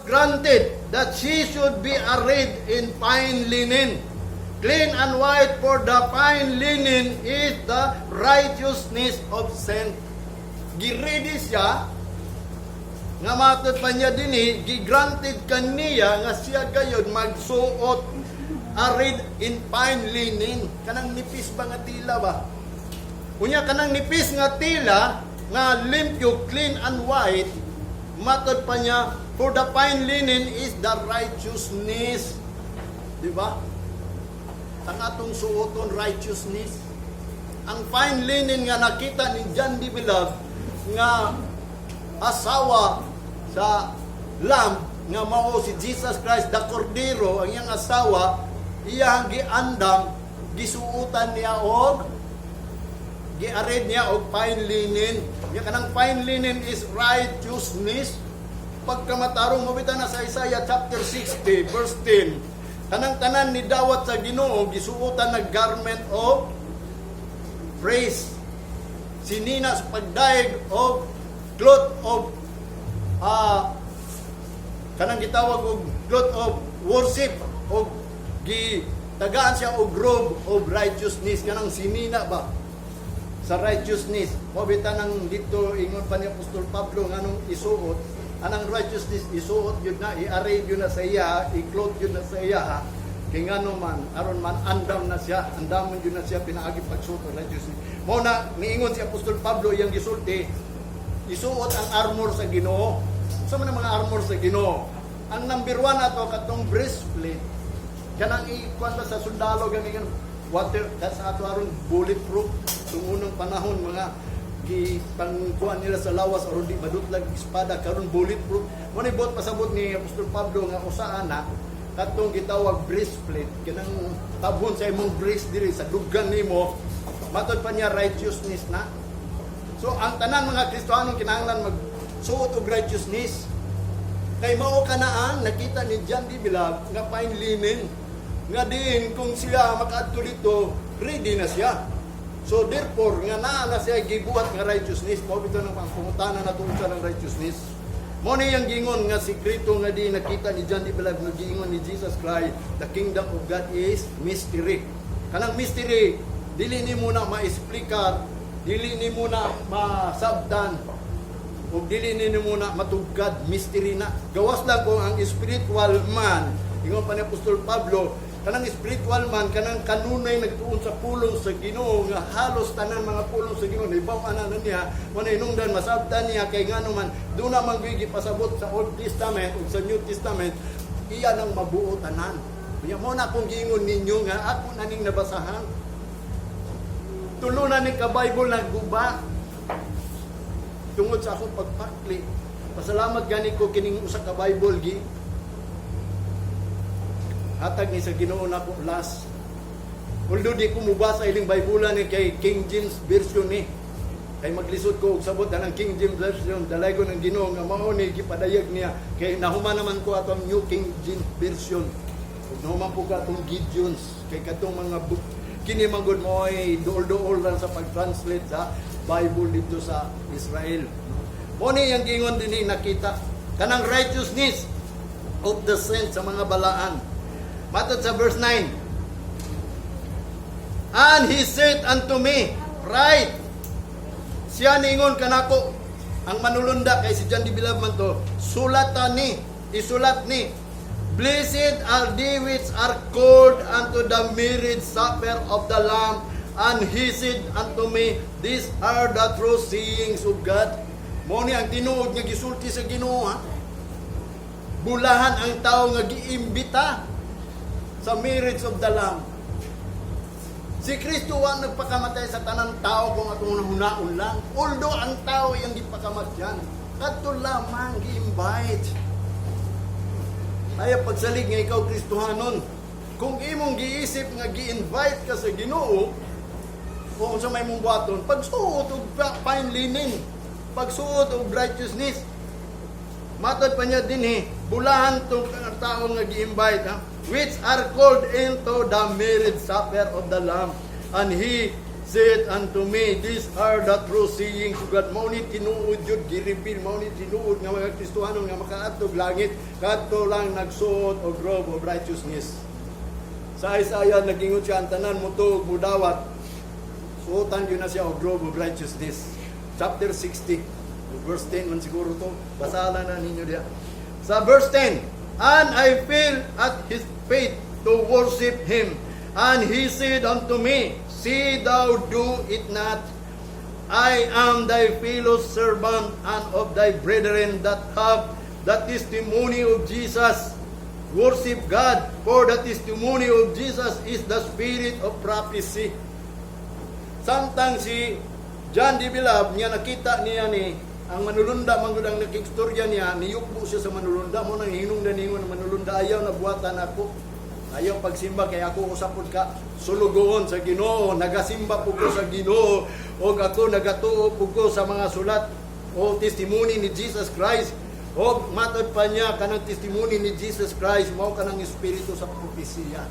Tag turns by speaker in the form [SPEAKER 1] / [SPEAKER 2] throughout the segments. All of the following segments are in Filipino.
[SPEAKER 1] granted that she should be arrayed in fine linen, clean and white, for the fine linen is the righteousness of saint. Giredi siya, nga matod pa niya din gigranted kaniya nga siya gayon magsuot arrayed in fine linen. Kanang nipis ba nga tila ba? Unya kanang nipis nga tila nga limpyo, clean and white, matod pa niya, for the fine linen is the righteousness. Diba? Ang atong suoton, righteousness. Ang fine linen nga nakita ni John D. Beloved nga asawa sa Lamb nga mao si Jesus Christ, the Cordero, ang iyang asawa, iyang giandam, gisuutan niya og gi-arrange niya og fine linen. Nga kanang fine linen is righteousness. Pagkamatarong mabitan na sa Isaiah chapter 60 verse 10, kanang tanan ni dawat sa Ginoo gisuotan ng garment of praise. Sinina sa pagdaig og cloth of kanang gitawag og cloth of worship, og gitagaan siya og robe of righteousness. Kanang sinina ba sa righteousness. Mabitan ng dito ingon pa ni Apostol Pablo nganong isuot, anang righteousness isuot yun na, i-array yun na sa iya, i-cloth yun na sa iya, kay ngano man aron man andam na siya, andamon yun na siya pinaagi pagsuot ng righteousness. Mo na niingon si Apostol Pablo iyang gisulti, isuot ang armor sa Ginoo. Sa man ang mga armor sa Ginoo, ang number 1 ato katong breastplate, kanang ikuan sa sundalo ganing water, that's ato aron bulletproof. Itong unang panahon, mga pangkuhan nila sa lawas aron di madutlag espada, karon bulletproof. Muna ibot pasabot ni Apostol Pablo nga usaan na katong gitawag breastplate, kanang tabon sa imong breast diri sa dugan nimo, matod pa niya righteousness na. So ang tanan mga Kristiyanong kinahanglan magsuot og righteousness. Kay mao kanaan nakita ni John D. Beloved nga fine linen nga din kung siya makaadto dito, ready na siya. So therefore, nga naa na siya gibuhat nga righteousness. Mao bitaw nang pangpungutanan nato sa ng righteousness. Mo ni yang gingon nga sikreto nga di nakita ni John D. Beloved nga gingon ni Jesus Christ, the kingdom of God is mystery. Kanang mystery, dili ni mo na ma-explicar, dili ni mo na masabtan, o dili ni mo na matugkad, mystery na. Gawas lang kung ang spiritual man, ingon pa ni Apostol Pablo, kanang spiritual man, kanang kanunay nagtuon sa pulong sa Ginoo nga halos tanan mga pulong sa Ginoo ibaw-an na niya, wala inungdan masabtan niya kay ngano man do na man pasabot sa Old Testament ug sa New Testament, iya nang mabuo tanan. Kaya mo na kung giingon ninyo nga ako naning nabasahan. Tulunan ni ka Bible nagguba tungod sa akong pagpakli. Pasalamat gani ko kining usa ka Bible gi hatag ni sa Ginoo nako last. Although di ko mubasa iling Bible ni kay King James version ni. Kay maglisod ko og sabot ang King James version, dalay ko ng Ginoo nga mao ni gipadayag niya. Kay nahuman naman ko atong New King James version. Ug nahuman po ka atong Gideons kay katong mga book kini man gud mo ay duol-duol lang sa pag-translate sa Bible dito sa Israel. Mo ni yang gingon dinhi nakita kanang righteousness of the saints sa mga balaan. Matod sa verse 9. And he said unto me, right. Siya ningon kanako, ang manulunda kay si John D. Beloved man to, sulatan ni, isulat ni, blessed are they which are called unto the marriage supper of the Lamb. And he said unto me, these are the true sayings of God. Mo ni ang tinuod nga gisulti sa Ginoo, ha? Bulahan ang tao nga giimbita sa marriage of the Lamb. Si Kristo wa nagpakamatay sa tanang tao kung atong nahunaon lang. Although ang tao yung gipakamatyan, kadto lamang gi-invite. Ay pagsalig nga ikaw Kristohanon, kung imong giisip nga gi-invite ka sa Ginoo, kung sa may mong buhaton, pagsuot og fine linen, pagsuot og righteousness, matod pa niya din bulahan tong tao nga gi-invite, ha? Which are called into the marriage supper of the Lamb. And he said unto me, these are the true sayings of God. Mao ni tinuod jud gireveal, mao ni tinuod nga mga Kristohanon nga makaadtog langit, kadto lang nagsuot og robe of righteousness. Sa Isaiah nagingon siya ang tanan mo to mudawat. Suotan yun na siya og robe of righteousness. Chapter 60, verse 10 man siguro to. Basahan na ninyo diya. Sa verse 10, and I fell at his feet to worship him. And he said unto me, see thou do it not. I am thy fellow servant and of thy brethren that have the testimony of Jesus. Worship God, for the testimony of Jesus is the spirit of prophecy. Samtang si John the Beloved, niya nakita niya ni ang manulunda, manggudang nakikstorya niya, niyukbo siya sa manulunda, mo nang hinungdan ningon ng manulunda, ayaw na buhatan ako. Ayaw pagsimba, kaya ako usapod ka, sulugoon sa Ginoo, nagasimba po ko sa Ginoo, o ako nagatuo po ko sa mga sulat, o testimony ni Jesus Christ, o matod pa niya, kanang testimony ni Jesus Christ, mao kanang espiritu sa propesya.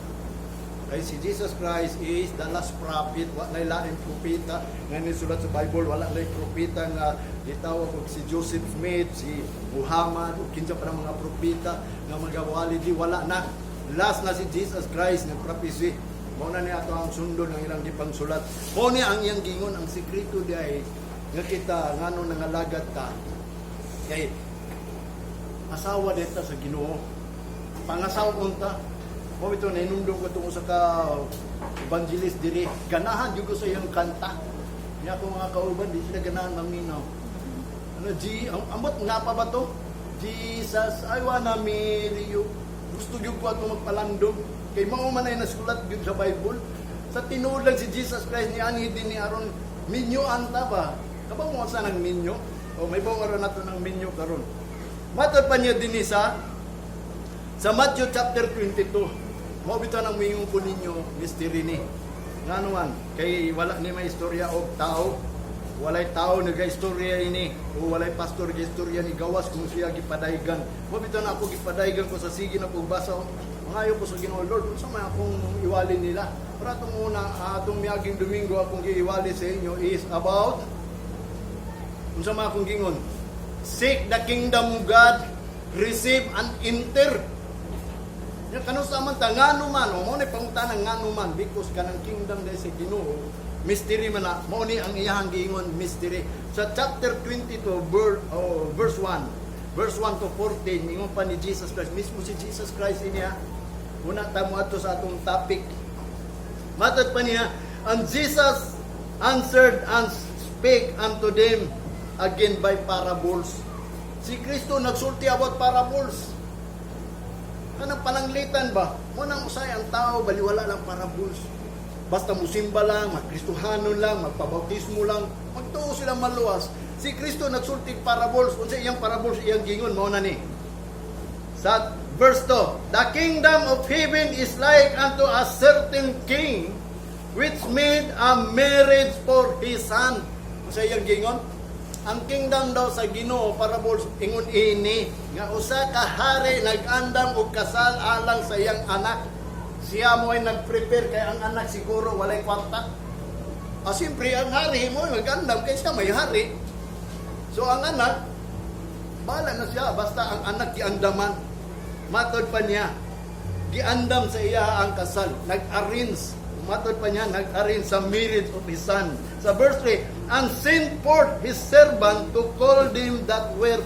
[SPEAKER 1] Ay si Jesus Christ is the last prophet, wala laing propeta nga nisulat sa Bible, wala laing propeta nga gitawag og si Joseph Smith, si Muhammad, o kinsa pa ng mga propeta nga magawali di wala na. Last na si Jesus Christ ng prophecy. Mao na niya ato ang sundon ng ilang gipangsulat. Mao ni ang iyang gingon, ang sekreto di ay nga kita ngano nangalagat ka kay asawa dito sa Ginoo. Pangasawon ta. Mo ito na inundong ko tungo sa ka evangelist diri. Ganahan jud ko sa iyang kanta. Niya ko mga kauban di sila ganahan maminaw. Ano ambot nga pa ba to? Jesus, I wanna marry you. Gusto gyud ko ato magpalandong kay mao man ay nasulat gyud sa Bible. Sa tinuod lang si Jesus Christ ni ani din ni aron minyo anta ba? Kabang mo sa nang minyo? O may bawo aron nato ng minyo karon. Matod pa niya din sa Matthew chapter 22. Mao bitaw nang mingon ko ninyo mystery ni. Nganuan kay wala ni may istorya og tao. Walay tao nagaistorya ini o walay pastor gaistorya ni gawas kung siya gipadaygan. Mo bitaw na ako gipadaygan ko sa sige na pagbasa. Mangayo ko sa Ginoo, Lord, unsa may akong iwali nila? Para itong muna atong miaging Domingo akong giiwali sa inyo is about unsa may akong gingon? Seek the kingdom of God, receive and enter. Yung kanus naman ta ngano man o mo ni pangutana ngano man because kanang kingdom dahil sa Ginoo mystery man na mo ni ang iyang giingon mystery sa chapter 22 verse 1 to 14 ingon pa ni Jesus Christ mismo si Jesus Christ niya una ta mo ato sa atong topic matod pa niya and Jesus answered and spake unto them again by parables. Si Kristo nagsulti about parables. Kanang pananglitan ba? Munang usay ang tao, baliwala lang parables. Basta musimba lang, magkristohanon lang, magpabautismo lang, magtuo silang maluwas. Si Kristo nagsulti parables. Unsa iyang parables iyang gingon, mao na ni. Sa verse 2, the kingdom of heaven is like unto a certain king which made a marriage for his son. Unsa iyang gingon? Ang kingdom daw sa Ginoo parables ingon ini nga usa ka hari nag-andam og kasal alang sa iyang anak. Siya mo ay nag-prepare kay ang anak siguro walay kwarta. Siyempre ang hari mo nag-andam kay siya may hari. So ang anak bala na siya basta ang anak giandaman. Matod pa niya giandam sa iya ang kasal, nag-arrange. Matod pa niya, nag-arrange sa marriage of his son. Sa verse 3, and sent forth his servant to call them that were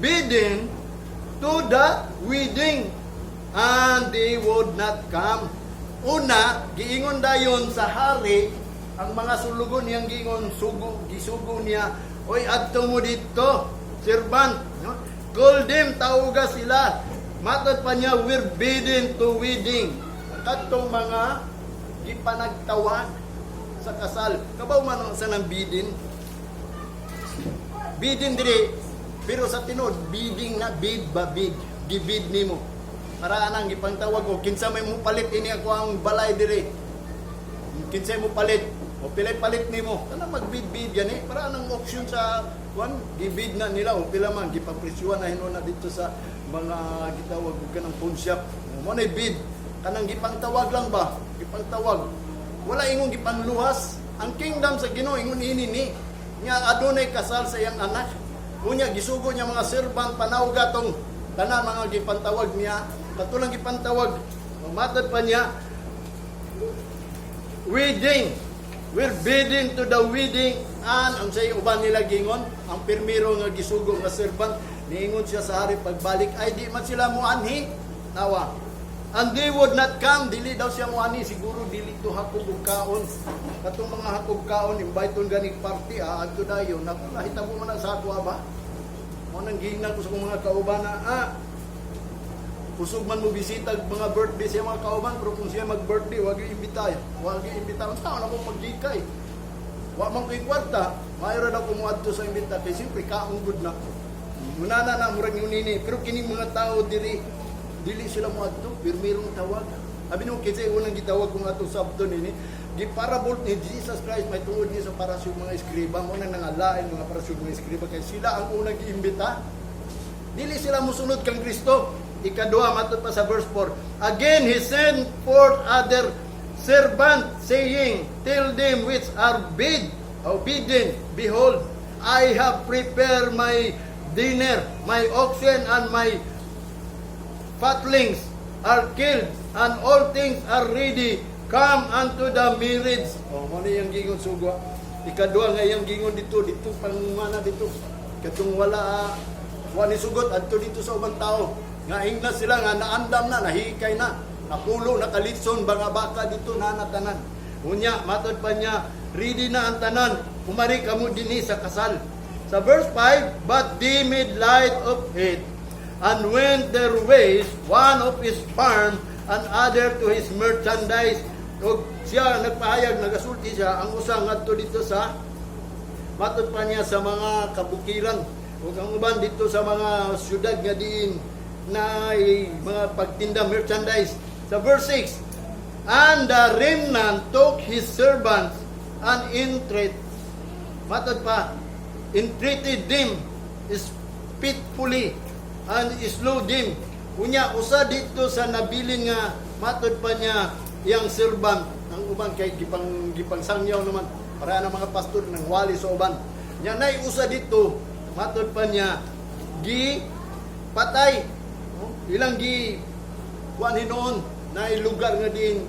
[SPEAKER 1] bidden to the wedding, and they would not come. Una, giingon dayon sa hari, ang mga sulugon niyang giingon, gisugo niya, oy, adto mo dito, servant. No? Call them, tawga sila. Matod pa niya, we're bidden to wedding. Katong mga gipanagtawag sa kasal. Kabaw man sa nang bidin. Bidin diri, pero sa tinod, bidding na bid ba bid. Gibid nimo. Para anang gipangtawag o kinsa may mo palit ini ako ang balay diri. Kinsa mo palit o pilay palit nimo. Kana magbid-bid yan para anang auction sa gibid na nila o pila man gipapresyuhan na hinuna dito sa mga gitawag kanang pawn shop. Mo na bid. Kanang gipangtawag lang ba? Gipangtawag. Wala ingong gipangluhas. Ang kingdom sa Ginoo ingon ini ni nga adunay kasal sa iyang anak. Unya gisugo niya mga servant panawga tong tanan mga gipantawag niya, katulang gipantawag. Matad pa niya wedding. We're bidding to the wedding and ang say uban nila gingon, ang pirmiro nga gisugo nga servant niingon siya sa hari pagbalik ay di man sila muanhi nawa. And they would not come, dili daw siya muanhi, siguro dili to hakog og kaon. Katong mga hakog kaon inviteon gani party adto dayon naku nahitabo man ang sa ako ba. Mo nang gingnan ko sa akong mga kauban na kusog man mo bisita mga birthday siya mga kauban pero kung siya mag-birthday wag yung imbita. Wag yung imbita. Ang tao na mo mag-gikay. Wa man ko'y kwarta, mayroon ako muadto sa imbita kay siyempre kaong good na. Munana na murag yung nini pero kining mga tao dili sila muadto, pirmirong tawag. Abi nung kinsa unang gitawag kung ato sabto nini, giparabol ni Jesus Christ may tuod ni sa parasyon mga eskriba mo nang nangalain mga parasyon mga eskriba kay sila ang unang giimbita. Dili sila musunod kang Kristo. Ikadua matod pa sa verse 4. Again he sent forth other servant saying, tell them which are bidden, behold, I have prepared my dinner, my oxen and my fatlings are killed, and all things are ready. Come unto the marriage. Mo ni yang gingon sugwa. Ikadua nga yang gingon dito pangumana dito. Katong wala ni sugot adto dito sa ubang tao. Nga ingna sila nga naandam na, nahikay na, napulo, nakalitson, mga baka dito na natanan. Unya, matod pa niya, ready na ang tanan, umari kamo dinhi sa kasal. Sa verse 5, but they made light of it, and went their ways, one of his farm, and other to his merchandise. O siya, nagpahayag, nagasulti siya, ang usang ngadto dito sa, matod pa niya sa mga kabukiran, o ang uban dito sa mga syudad nga diin, na mga pagtinda merchandise. Sa verse 6, and the remnant took his servants and entreated them spitefully and slew them. Unya usa dito sa nabilin nga matod pa niya yang servant ang uban kay gipang sangyaw naman para ng mga pastor ng wali sa uban. Nya nay usa dito matod pa niya patay. Ilang kuan hinoon na lugar nga din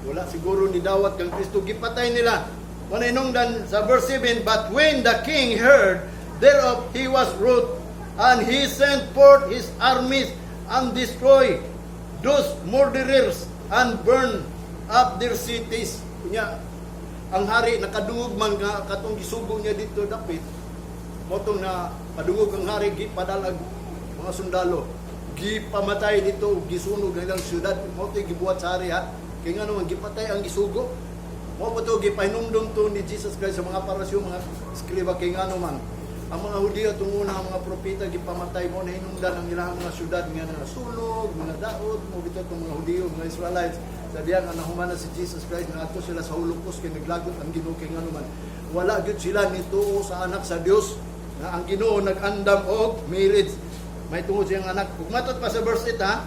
[SPEAKER 1] wala siguro ni dawat kang Kristo gipatay nila. Maninong dan sa verse 7, but when the king heard thereof he was wroth, and he sent forth his armies and destroyed those murderers and burned up their cities. Nya ang hari nakadungog man nga katong gisugo niya dito dapit. Motong na padungog ang hari gipadalag mga sundalo. Gipamatay dito, gisunog ng ilang syudad. Mo ito gibuhat sa hari ha. Kaya nga naman, gipatay ang gisugo. Mo po ito, gipahinumdum to ni Jesus Christ sa mga parasyon, mga skriba. Kaya nga naman, ang mga Hudiyo, itong unang mga propeta, gipamatay mo, nahinumdan ang ilang mga syudad, nga na sunog, mga daot, mo ito itong mga Hudiyo, mga Israelites. Sa diyan, ang nahumana si Jesus Christ, na ato sila sa Holocaust, kaya naglagot ang Ginoo. Kaya nga naman, wala gyud sila nito sa anak sa Dios, na ang Ginoo nag-andam og marriage. May tungod siyang anak. Kung matot pa sa verse 8 ha,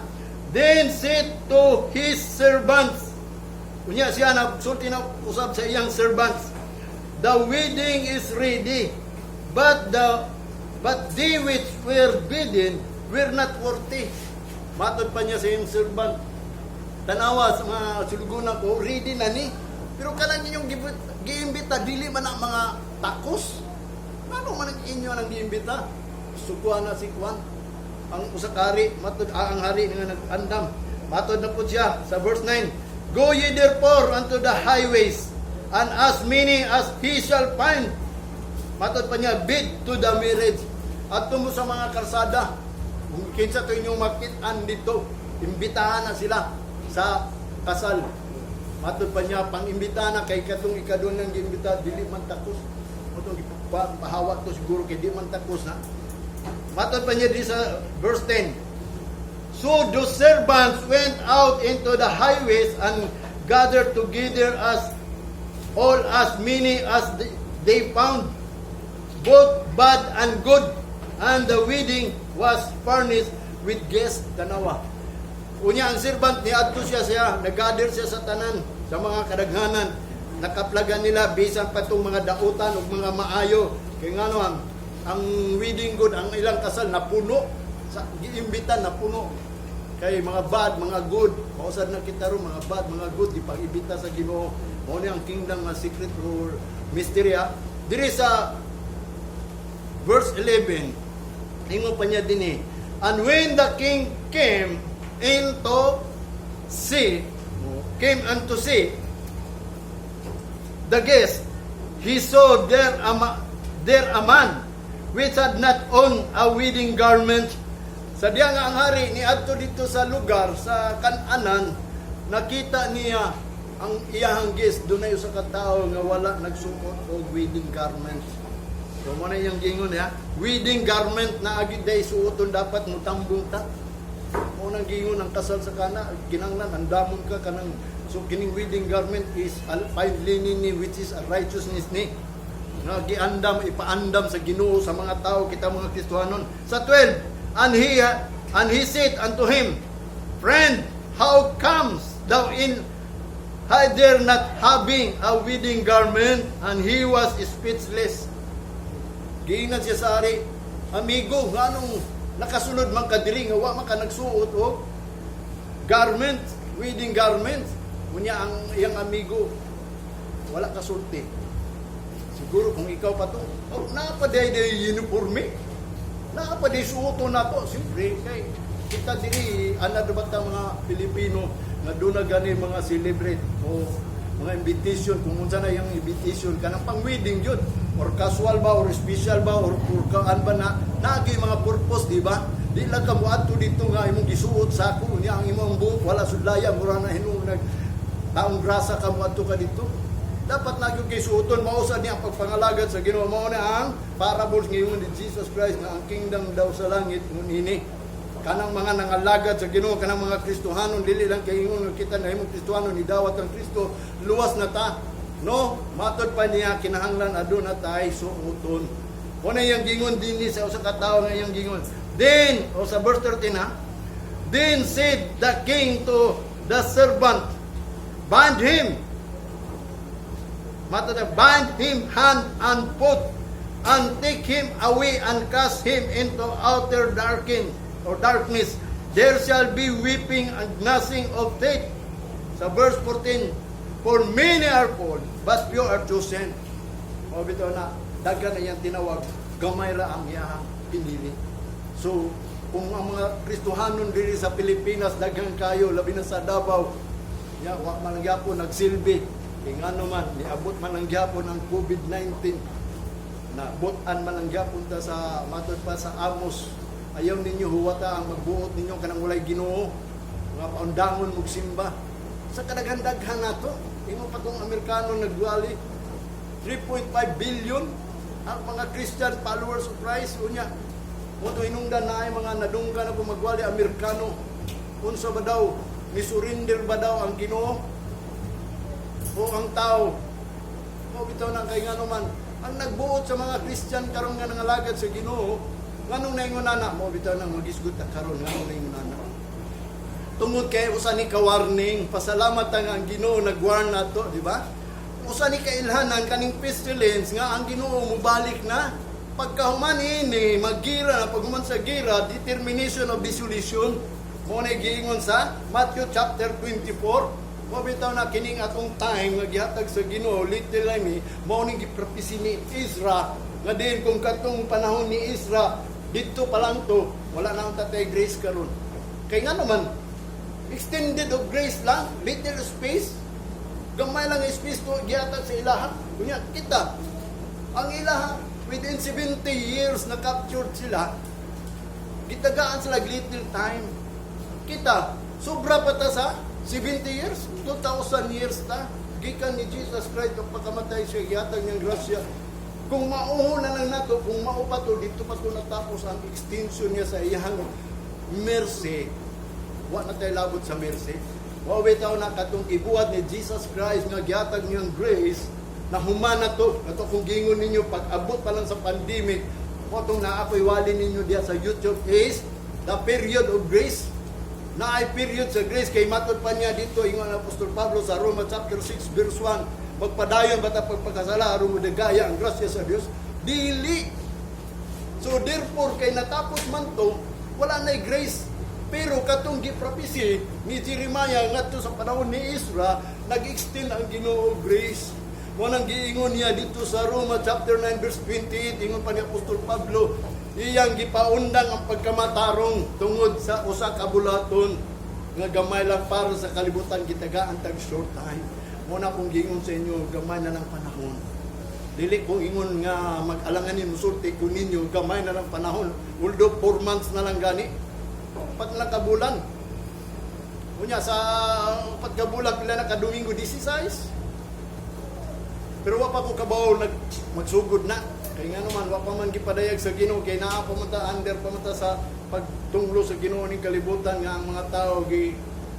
[SPEAKER 1] then said to his servants, unya siya na sulti na usab sa iyang servants, the wedding is ready, but they which were bidden were not worthy. Matot pa niya sa iyang servant, tanawa sa mga sulugunan ko, ready na ni, pero kanang inyong giimbita, dili man ang mga takos. Ano man ang inyo nang giimbita? Sukuan na si Kwan. Ang usakari, matod ang hari nga nag-andam. Matod na po siya sa verse 9. Go ye therefore unto the highways, and as many as he shall find. Matod pa niya, bid to the marriage. At tumo sa mga karsada, kung kinsa to inyong makitaan dito, imbitahan na sila sa kasal. Matod pa niya, pang-imbitahan na kay katong ikadun ng giimbita, dili man takos. Matod pahawak to siguro kay di man takos na. Matod pa niya di sa verse 10. So those servants went out into the highways and gathered together as many as they found, both bad and good, and the wedding was furnished with guests. Tanawa. Unya ang servant ni adto siya nag-gather siya sa tanan, sa mga kadaghanan. nakaplagan nila bisan pa itong mga dautan o mga maayo. Kaya nga no, ang wedding good, ang ilang kasal napuno, sa giimbitan napuno. Kay mga bad, mga good, mausad na kita ro mga bad, mga good, ipag-ibita sa Ginoo. Mao ni ang kingdom nga secret or mystery. Diri sa verse 11, ingon pa niya din and when the king came unto see the guest, he saw there a man which had not on a wedding garment. Sa diya nga ang hari ni adto dito sa lugar sa Kananan, nakita niya ang iyahang guest, dunay usa ka tawo nga wala nagsuot og wedding garment. So mo na yung gingon wedding garment na agid day suoton dapat mutambong ta. Mo nang gingon ang kasal sa kana, kinanglan andamon ka kanang so kining wedding garment is fine linen ni which is a righteousness ni. Nga giandam ipaandam sa Ginoo sa mga tao kita mga Kristiyanon. Sa 12, and he said unto him, friend, how comes thou in hither not having a wedding garment? And he was speechless. Giingan siya sa ari, amigo, nganong nakasunod man ka diri nga wa man ka nagsuot og garment, wedding garment. Unya ang iyang amigo wala ka sulti. Siguro kung ikaw pa to, napaday day uniforme. Napaday suoto na to. Siyempre, kay kita diri ana bata mga Pilipino nga doon na gani mga celebrate o mga invitation, kung unsa na yung invitation kanang pang wedding yun or casual ba or special ba or kaan ba na nagi mga purpose, di ba? Di lang ka muadto dito nga imong gisuot sako niya ang imong buhok wala sudlaya mura na hinung nag taong grasa ka muadto ka dito. Dapat lagi kay suoton mausa niya ang pagpangalagad sa Ginoo. Mao na ang parables ngayon ni Jesus Christ nga ang kingdom daw sa langit ngunini. Kanang mga nangalagad sa Ginoo, kanang mga Kristohanon dili lang kay ingon kita na himong Kristohanon ni dawat ang Kristo, luwas na ta. No, matod pa niya kinahanglan aduna tay suoton. Kuna yang gingon dinhi sa usa ka tawo nga yang gingon. Then, o sa verse 13 then said the king to the servant, bind him hand and foot, and take him away and cast him into outer darkness. There shall be weeping and gnashing of teeth. Sa verse 14, for many are called, but few are chosen. O bitaw na, daghan na yang tinawag, gamay ra ang iyang pinili. So, kung ang mga Kristohanon diri sa Pilipinas, daghan kayo, labi na sa Davao, wa man gyapon nagsilbi. Kaya nga naman, niabot man ang gyapon ang COVID-19. Nabutan man ang gyapon ta sa matod pa sa Amos. Ayaw ninyo huwata ang magbuot ninyo kanang walay Ginoo. Mga paundangon magsimba. Sa kadaghan-daghan nato, imo pa tong Amerikano nagwali 3.5 billion ang mga Christian followers of Christ. Unya, moto hinungdan na ay mga nadunggan na magwali Amerikano. Unsa ba daw, ni-surrender ba daw ang Ginoo? O ang tao, o bitaw na kay nga naman, ang nagbuot sa mga Christian karon nga nangalagad sa Ginoo, nganong naingon nana, mo bitaw nang magisgot karon nganong naingon nana. Tungod kay usa ni ka-warning, pasalamat ang Ginoo nag-warn nato, di ba? Usa ni kailhanan kaning pestilence nga ang Ginoo mubalik na. Pagkahuman ini, maggira na paghuman sa gira, determination of dissolution. Mo ni giingon sa Matthew chapter 24. Mo bitaw na kining atong time nga gihatag sa Ginoo literally mao ning giprophecy ni Ezra nga din kung katong panahon ni Ezra dito pa lang to wala na ang tatay grace karon. Kay nga naman extended of grace lang, little space, gamay lang space to gihatag sa ilaha. Kunya kita ang ilaha within 70 years na captured sila, gitagaan sila little time. Kita sobra pa ta sa 70 years, 2,000 years ta, gikan ni Jesus Christ ang pagkamatay siya, gihatag niyang grasya. Kung mauho na lang nato, kung maupa to, dito pa to natapos ang extension niya sa iyang mercy. Wa na tayo labot sa mercy. Wa bitaw na katong ibuhat ni Jesus Christ nga gihatag niyang grace, na humana to, kato kung gingon ninyo, pag abot pa lang sa pandemic, kung itong naapoy wali ninyo diya sa YouTube is the period of grace. Na ay period sa grace kay matod pa niya dito ingon ang Apostol Pablo sa Roma chapter 6 verse 1 magpadayon bata pagpakasala aron mo dagaya ang grasya sa Dios, dili. So therefore kay natapos man to, wala na grace. Pero katong giprophecy ni Jeremiah ngadto sa panahon ni Ezra, nag-extend ang Ginoo og grace. Mo nang giingon niya dito sa Roma chapter 9 verse 28, ingon pa ni Apostol Pablo, iyang gipaundang ang pagkamatarong tungod sa usa ka bulaton nga gamay lang para sa kalibutan gitagaan tag short time. Mo na kung giingon sa inyo, gamay na lang panahon. Dili kong ingon nga mag-alanganin musulti ko ninyo, gamay na lang panahon. Although 4 months na lang gani, 4 lang kabulan. Unya sa 4 kabulan pila na kadomingo 16. Pero wa pa ko kabaw magsugod na. Kay nga naman wa pa man gipadayag sa Ginoo, kay naa pa man ta under pa man ta sa pagtunglo sa Ginoo ning kalibutan nga ang mga tao gi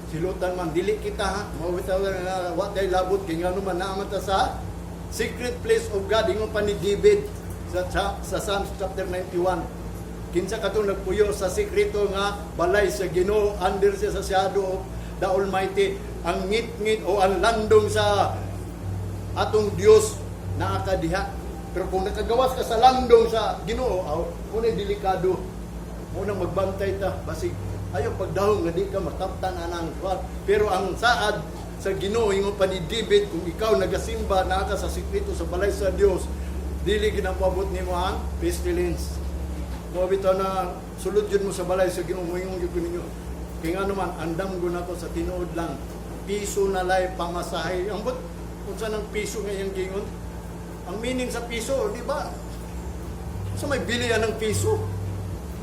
[SPEAKER 1] silutan man dili kita ha. Mao bitaw nga wa day labot kay nga naman naa man ta sa secret place of God. Ingon pa ni David sa Psalms chapter 91. Kinsa katong nagpuyo sa sikreto nga balay sa Ginoo, under siya sa shadow of the Almighty. Ang ngit-ngit o ang landong sa atong Dios naa kadiha. Pero kung nakagawas ka sa landong sa Ginoo, muna delikado. Muna magbantay ta basig ayo pagdahong nga di ka mataptan anang kuan. Pero ang saad sa Ginoo ingon pa ni David, kung ikaw nagasimba naa ka sa sikreto sa balay sa Dios, dili ginapabot nimo ang pestilence. Kung bitaw na sulod yun mo sa balay sa Ginoo, moingon gyud ninyo. Kay nga naman andam gyud nako sa tinuod lang. Piso na lay pamasahe. Ambot unsa nang piso nga iyang gingon? Ang meaning sa piso, di ba? So may bilihan ng piso.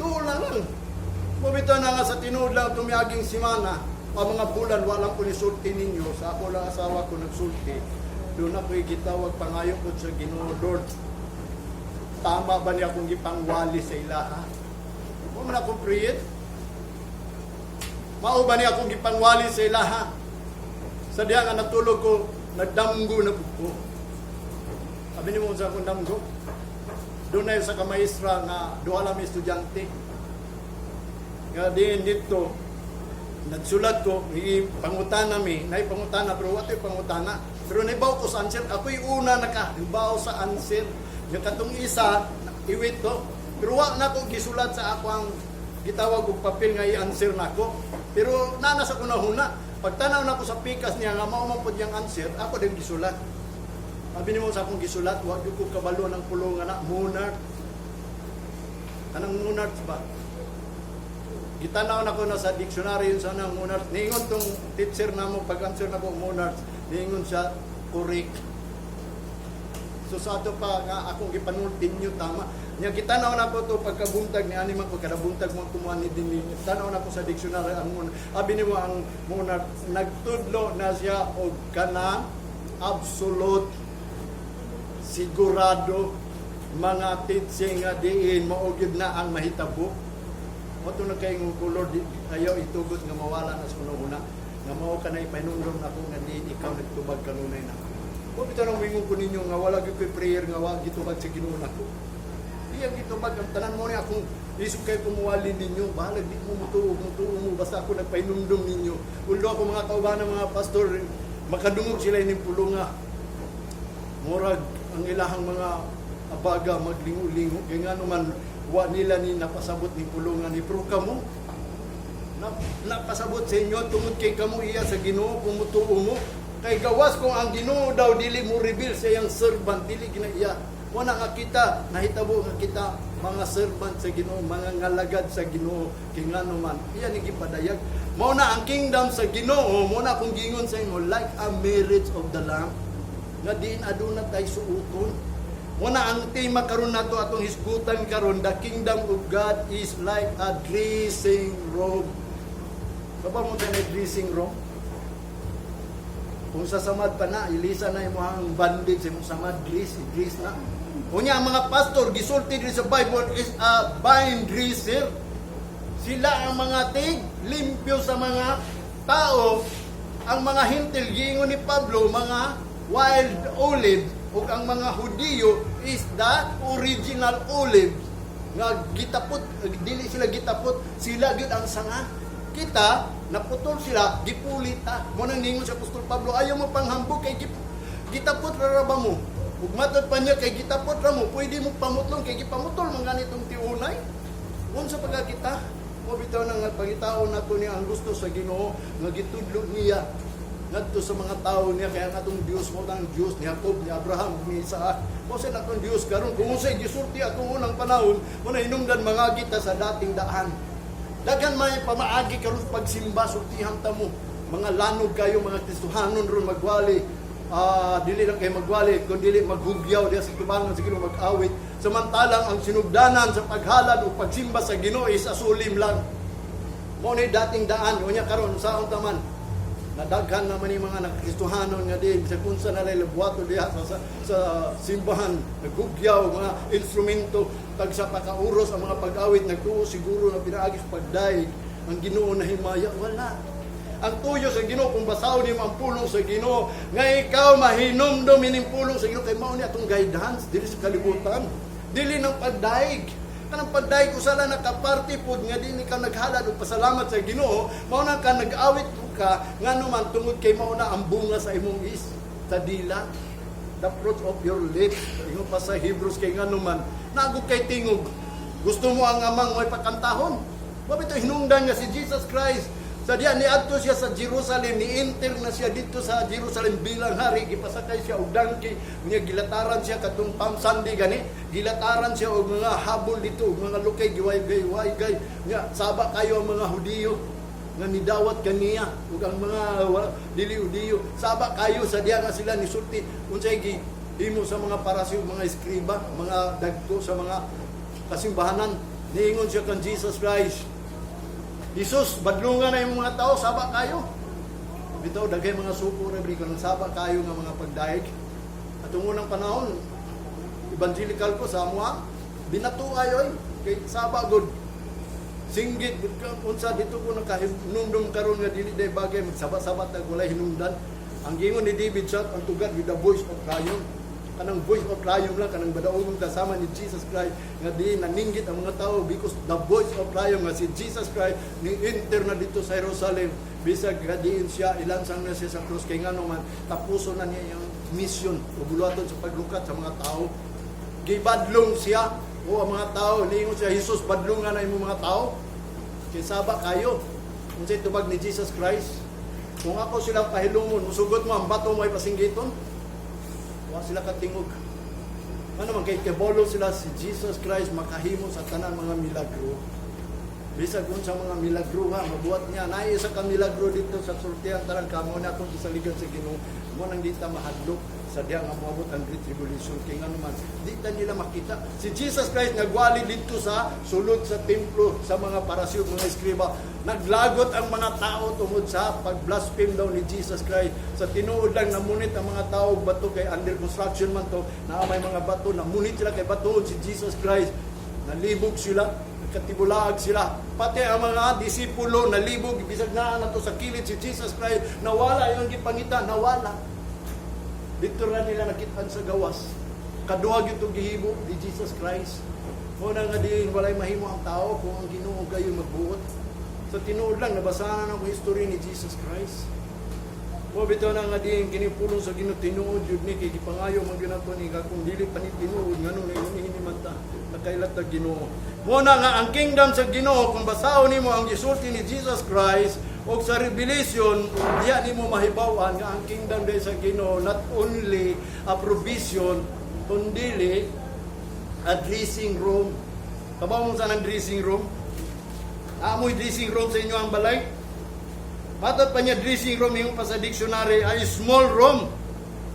[SPEAKER 1] Doon na lang. Mabitaw na nga sa tinuod lang tumiyaging simana, pa mga bulan walang ko nisulti ninyo, sa ako lang asawa ko nagsulti. Doon na ko'y gitawag pangayo ko sa Ginoo, Lord. Tama ba niya kung gipangwali sa ilaha? Huwag man akong priyet. Mao ba niya kung gipangwali sa ilaha? Sa diya nga natulog ko, nagdamgo na ko. Sabi ni mo sa akong damgo. Doon na yun sa kamaistra nga duha lang estudyante. Nga diin dito, nagsulat ko, pangutana naipangutana, pero wato'y pangutana. Pero naibaw ko sa answer, ako'y una nakahibaw sa answer. Yung katong isa, iwit to. Pero wak na ko gisulat sa ako ang gitawag og papel nga i-answer nako. Pero nanas ako na huna. Pagtanaw na ko sa pikas niya nga mao man pud yang answer, ako din gisulat. Sabi nimo sa akong gisulat, wag gyud ko kabalo ng pulong na monarch. Kanang monarch ba? Gitanaw na ko na sa dictionary yun sa nang monarch. Ningon tong teacher namo pag-answer na ko monarch, ningon siya correct. So sa ato pa nga akong gipanultin nyo tama. Nya gitanaw na ko to pagkabuntag ni ani man ko kada buntag mo kumuha ni dinhi. Tanaw na ko sa dictionary ang monarch. Abi nimo ang monarch nagtudlo na siya og kana absolute sigurado mga teaching nga diin mao gyud na ang mahitabo. Mo to nagkaingon ko Lord ayo itugot nga mawala na sa una nga mao kanay pahinumdom ako nga di ikaw nagtubag kanunay na. Kung ito nang wingon ko ninyo nga wala gyud ko'y prayer nga wag gitubag sa Ginoo nako. Iya gitubag ang tanan mo ni akong isip kay kumuwali ninyo, bahala di mo mutuog mo basta ako nagpainumdom ninyo. Uldo ako mga kauban mga pastor makadungog sila ining pulunga. Murag ang ilahang mga abaga maglingo-lingo kay nga naman wa nila ni napasabot ni pulungan ni pero kamo napasabot sa inyo tungod kay kamo iya sa Ginoo kung mutuo mo. Kay gawas kung ang Ginoo daw dili mo reveal sa iyang servant, dili ginaiya. Wala nga kita, nahitabo nga kita, mga servant sa Ginoo, mga ngalagad sa Ginoo, kay nga naman, iyan ni gipadayag. Mao na ang kingdom sa Ginoo, mo na kung gingon sa inyo, like a marriage of the Lamb, nga diin aduna tay suuton. Mo na ang tema karon nato atong hisgutan karon, the kingdom of God is like a dressing robe. Baba mo tayo dressing robe? Kung sasamad pa na, ilisa na yung mga bandage, yung samad, dress na. Unya, ang mga pastor, gisulti din sa Bible is a vine dresser. Sila ang mga limpyo sa mga tao. Ang mga hintil, gingon ni Pablo, mga wild olive, o ang mga Hudiyo is the original olive. Nga gitapot, dili sila gitapot, sila gid ang sanga. Kita, naputol sila, gipulita. Mo nang ningon sa Apostol Pablo, ayaw mo panghambog kay gitapot ra ba mo? Ug matod pa niya kay gitapot ra mo, pwede mo pamutlon kay gipamutol man ganitong tiunay. Unsa pagka kita? Mo bitaw nang pangitaon nato niya ang gusto sa Ginoo nga gitudlo niya ngadto sa mga tao niya kaya atong Dios mo ang Dios ni Jacob, ni Abraham, ni Isaac. Mo sa natong Dios karon kung unsay gisulti atong unang panahon, mo na hinungdan mga kita sa dating daan. Daghan may pamaagi karon pagsimba sultihan ta mo. Mga lanog kayo mga Kristohanon ron magwali. Dili lang kayo magwali, kung dili maghugyaw diya sa tubangan sa Ginoo mag-awit. Samantalang ang sinugdanan sa paghalad o pagsimba sa Ginoo is asulim lang. Mo ni dating daan, unya karon saon taman. Nadaghan naman yung mga nakristohanon nga din sa kunsa na lalabwato diha sa simbahan, naghugyaw, mga instrumento, tag sa pakauros ang mga pag-awit, nagtuo siguro na pinaagi sa pagdaig, ang Ginoo na himaya, wala. Ang tuyo sa Ginoo kung basaw ni ang pulong sa Ginoo nga ikaw mahinomdom ining pulong sa Ginoo kay mao ni atong guidance dili sa kalibutan, dili ng pagdaig. Kanang pagdaig usala nakaparte pod nga dili ka naghalad og pasalamat sa Ginoo, mao na ka nag-awit ka ngano man tungod kay mao na ang bunga sa imong sa dila, the fruit of your lips. Ingon pa sa Hebrews kay ngano man nagug kay tingog gusto mo ang amang mo'y pakantahon. Mabito hinungdan nga si Jesus Christ sa diya ni adto siya sa Jerusalem, ni-enter na siya dito sa Jerusalem bilang hari, gipasakay siya og donkey, niya gilataran siya kadtong Palm Sunday gani, gilataran siya og mga habol dito, og mga lukay giway-gay, niya saba kayo ang mga Hudiyo nga nidawat kaniya, ug ang mga dili Hudiyo, saba kayo sa diya nga sila nisulti unsay himo sa mga parasyo, mga eskriba, mga dagko sa mga kasimbahanan. Niingon siya kan Jesus Christ, Jesus, badlungan na yung mga tao, saba kayo. Bitaw, dagay mga suko na bri, kung saba kayo nga mga pagdaig. At unang panahon, evangelical ko sa mga, binatu ayoy, kay saba good. Singgit, unsa dito ko nakahinumdum karon nga dili day bagay, magsaba-sabat na walay hinumdan. Ang gingon ni David Shot, ang tugat with the voice of lion. Kanang voice of lion lang, kanang badaong kasama ni Jesus Christ nga di naninggit ang mga tao because the voice of lion nga si Jesus Christ ni enter na dito sa Jerusalem bisag gadiin siya ilansang na siya sa krus kay ngano man tapuso na niya yung mission o buluhaton sa paglukat sa mga tao. Gibadlong siya o ang mga tao niingon siya, Jesus, badlongan na imong mga tao kay saba kayo. Unsay tubag ni Jesus Christ, kung ako silang pahilumon musugot mo ang bato mo ay pasinggiton, sila katingog. Ano man kay kebolo sila si Jesus Christ makahimo sa tanan mga milagro. Bisag kun sa mga milagro ha, mabuhat niya na isa ka milagro dito sa sultihan tanan kamo na atong isaligan sa Ginoo. Mo nang dita mahadlok sa diha nga moabot ang great tribulation kay ngano man dita nila makita si Jesus Christ nagwali dito sa sulod sa templo sa mga parasyo, mga eskriba. Naglagot ang mga tao tungod sa pag-blaspheme daw ni Jesus Christ. Sa tinuod lang namunit ang mga tao bato kay under construction man to, na may mga bato namunit sila kay bato si Jesus Christ. Nalibog sila, nagkatibulaag sila. Pati ang mga disipulo nalibog bisag naa nato sa kilid si Jesus Christ. Nawala yung gipangita, nawala. Dito ra nila nakitaan sa gawas. Kaduha gyud gihibo ni Jesus Christ. Muna nga din walay mahimo ang tao kung ang Ginoo gayon magbuot. Sa tinuod lang, nabasahan ang history ni Jesus Christ. O bitaw na nga din, kinipulong sa Ginoo, tinuod yun ni, kay gipangayo man ginato ni, kung dili pa ni tinuod, nga nung hinihiman ta, nakailat na Ginoo. Muna nga, ang kingdom sa Ginoo, kung basahon nimo ang gisulti ni Jesus Christ, o sa Revelation, diya nimo mahibawan nga ang kingdom day sa Ginoo, not only a provision, kundi a dressing room. Kabaw mo saan ang dressing room? Amoy dressing room sa inyo ang balay. Matod pa niya dressing room yung pa sa dictionary ay small room.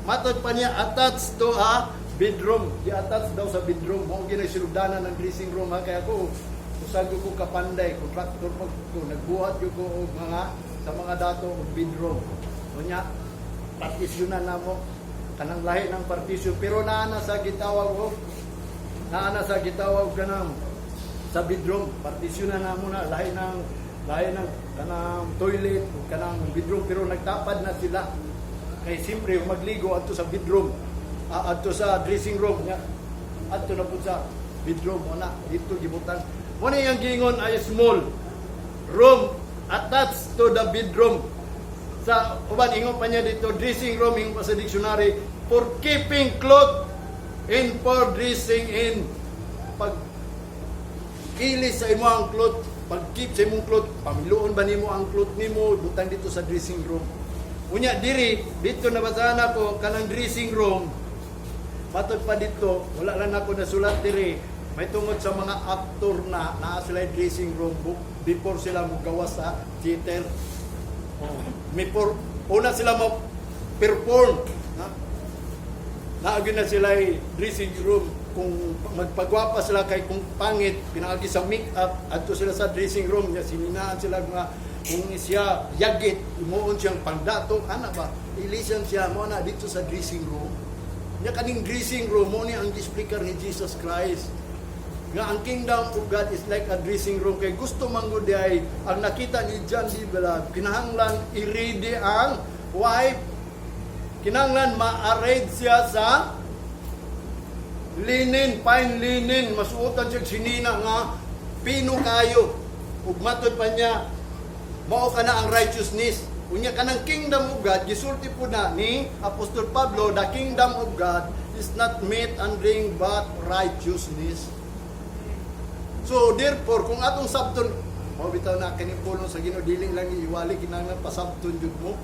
[SPEAKER 1] Matod pa niya attached to a bedroom. Di-attached daw sa bedroom. Mao ginay silugdanan ng dressing room ha. Kaya ko usag ko kapanday, contractor pag ko nagbuhat ko og mga sa mga dato og bedroom. Unya partisyonan namo kanang lahi ng partisyon pero naana sa gitawag kanang sa bedroom, partisyonan na muna, lahi ng kanang toilet, kanang bedroom, pero nagtapad na sila. Kaya siyempre, magligo ato sa bedroom, ato sa dressing room, ato na po sa bedroom, muna, dito gibutan. Muna yung gingon ay small room attached to the bedroom. sa uban ingon pa niya dito, dressing room ingon pa sa dictionary, for keeping cloth and for dressing in, pag ilis sa imo ang cloth, pag keep sa imong cloth, pamiluon ba nimo ang cloth nimo, butang dito sa dressing room. Unya diri dito nabasahan ako kanang dressing room, matod pa dito, wala lang ako nasulat diri, may tungod sa mga aktor na naa sila dressing room before sila magawas sa theater. Una sila ma-perform. Naagi na sila dressing room. Kung magpagwapa sila kay kung pangit, pinagi sa make-up, adto sila sa dressing room niya, sininaan sila nga kung siya yagit, imuon siyang pangdato, ana ba? Ilisan siya mo na dito sa dressing room. Nya kaning dressing room mo ni ang display ni Jesus Christ. Nga ang kingdom of God is like a dressing room. Kay gusto manggod ay ang nakita ni John D. Belag, kinahanglan i-ready ang wife, kinahanglan ma-arrange siya sa linen, fine linen, masuotan siya sinina nga pino kayo. Ug matod pa niya, mao ka na ang righteousness. Unya kanang kingdom of God, gisulti po na ni Apostol Pablo, the kingdom of God is not meat and drink but righteousness. So therefore, kung atong sabton, bitaw na kaning pulong sa Ginoo, dili lang iwali kinahanglan pasabton jud mo.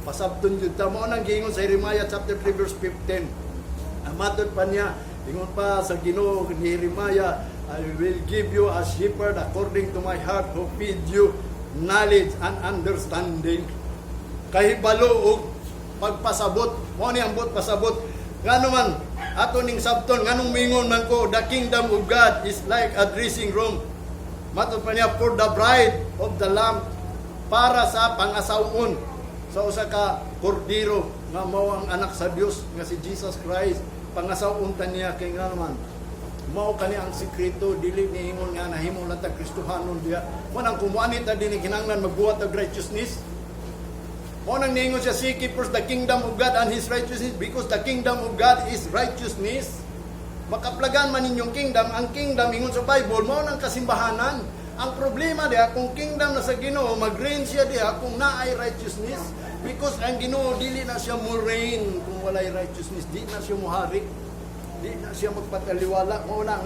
[SPEAKER 1] Pasabton jud ta mao nang giingon sa Jeremiah chapter 3 verse 15. Amatod pa niya, ingon pa sa Ginoo ni Jeremiah, I will give you a shepherd according to my heart who feed you knowledge and understanding. Kahibalo og pagpasabot, mao ni ambot pasabot. Ngano man ato ning sabton nganong mingon man ko, the kingdom of God is like a dressing room. Matod pa niya, for the bride of the lamb, para sa pangasawon sa usa ka kordero nga mao ang anak sa Dios nga si Jesus Christ. Pangasawon ta niya kay nga man mao kani ang sikreto, dili ni ingon nga nahimo lang ta Kristohanon diya. Mo nang kumuani ta dinhi kinahanglan magbuhat og righteousness. Mo nang ningon siya, seek ye first the kingdom of God and His righteousness, because the kingdom of God is righteousness. Makaplagan man ninyong kingdom, ang kingdom ingon sa Bible, mo nang kasimbahanan. Ang problema diha, kung kingdom na sa Ginoo, mag-reign siya diha kung naay righteousness, because ang Ginoo dili na siya mo reign kung walay righteousness, di na siya mohari, di na siya magpataliwala. Mo na